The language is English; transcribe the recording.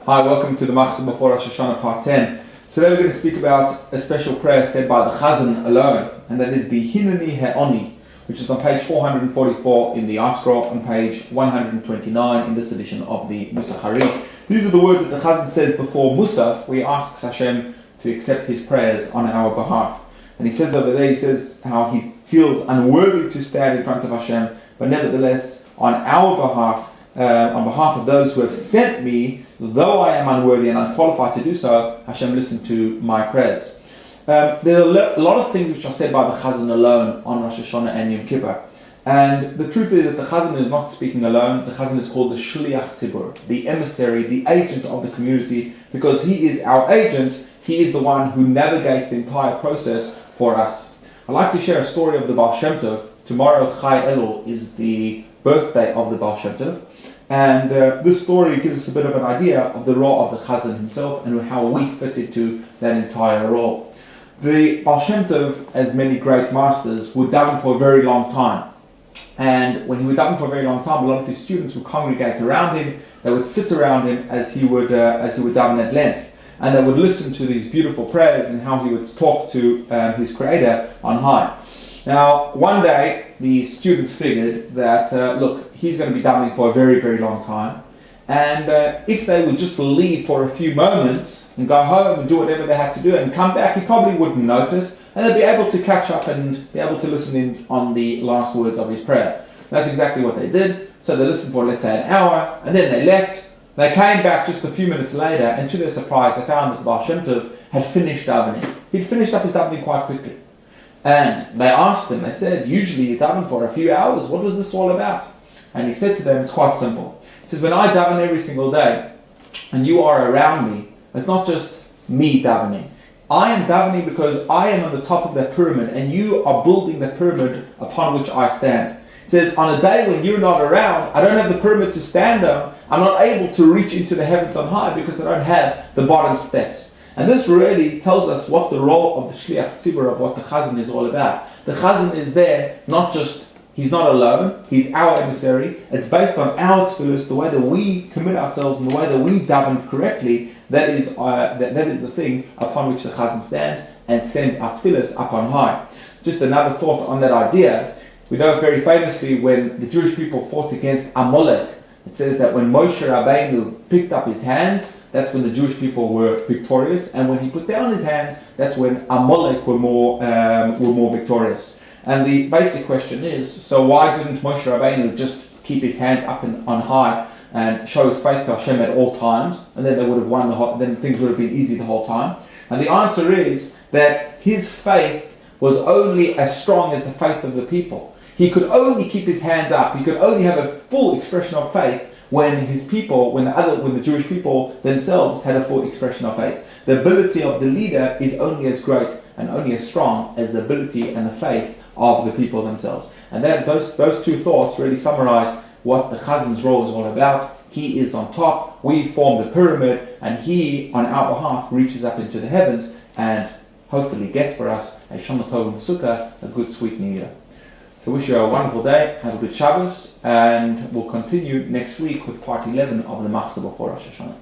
Hi, welcome to the Machzor before Rosh Hashana part 10. Today we're going to speak about a special prayer said by the Chazan alone, and that is the Hineni He'oni, which is on page 444 in the art scroll, on page 129 in this edition of the Musaf. These are the words that the Chazan says before Musaf, where he asks Hashem to accept his prayers on our behalf. And he says over there, he says how he feels unworthy to stand in front of Hashem, but nevertheless, on our behalf, on behalf of those who have sent me, though I am unworthy and unqualified to do so, Hashem listened to my prayers. There are a lot of things which are said by the Chazan alone on Rosh Hashana and Yom Kippur. And the truth is that the Chazan is not speaking alone. The Chazan is called the Shliach Tzibur, the emissary, the agent of the community, because he is our agent. He is the one who navigates the entire process for us. I'd like to share a story of the Baal Shem Tov. Tomorrow, Chai Elul, is the birthday of the Baal Shem Tov. And this story gives us a bit of an idea of the role of the Chazan himself and how we fit into that entire role. The Baal Shem Tov, as many great masters, would daven for a very long time. And when he would daven for a very long time, a lot of his students would congregate around him. They would sit around him as he would daven at length. And they would listen to these beautiful prayers and how he would talk to his Creator on high. Now, one day, the students figured that, look, he's going to be davening for a very, very long time. And if they would just leave for a few moments and go home and do whatever they had to do and come back, he probably wouldn't notice. And they'd be able to catch up and be able to listen in on the last words of his prayer. That's exactly what they did. So they listened for, let's say, an hour, and then they left. They came back just a few minutes later, and to their surprise, they found that the Baal Shem Tov had finished davening. He'd finished up his davening quite quickly. And they asked him, they said, usually you daven for a few hours, what was this all about? And he said to them, it's quite simple. He says, when I daven every single day, and you are around me, it's not just me davening. I am davening because I am on the top of that pyramid, and you are building the pyramid upon which I stand. He says, on a day when you're not around, I don't have the pyramid to stand on, I'm not able to reach into the heavens on high because I don't have the bottom steps. And this really tells us what the role of the Shliach Tzibur, of what the Chazan is all about. The Chazan is there, not just, he's not alone, he's our emissary. It's based on our tefillos, the way that we commit ourselves and the way that we daven correctly. That is the thing upon which the Chazan stands and sends our tefillos up on high. Just another thought on that idea. We know very famously when the Jewish people fought against Amalek, it says that when Moshe Rabbeinu picked up his hands, that's when the Jewish people were victorious, and when he put down his hands, that's when Amalek were more victorious. And the basic question is: so why didn't Moshe Rabbeinu just keep his hands up on high and show his faith to Hashem at all times, and then they would have won then things would have been easy the whole time? And the answer is that his faith was only as strong as the faith of the people. He could only keep his hands up. He could only have a full expression of faith when his people, when the Jewish people themselves had a full expression of faith. The ability of the leader is only as great and only as strong as the ability and the faith of the people themselves. And then those two thoughts really summarize what the Chazan's role is all about. He is on top, we form the pyramid, and he, on our behalf, reaches up into the heavens and hopefully gets for us a Shana Tov Sukkah, a good sweet New Year. So wish you a wonderful day, have a good Shabbos, and we'll continue next week with part 11 of the Machzor before Rosh Hashana.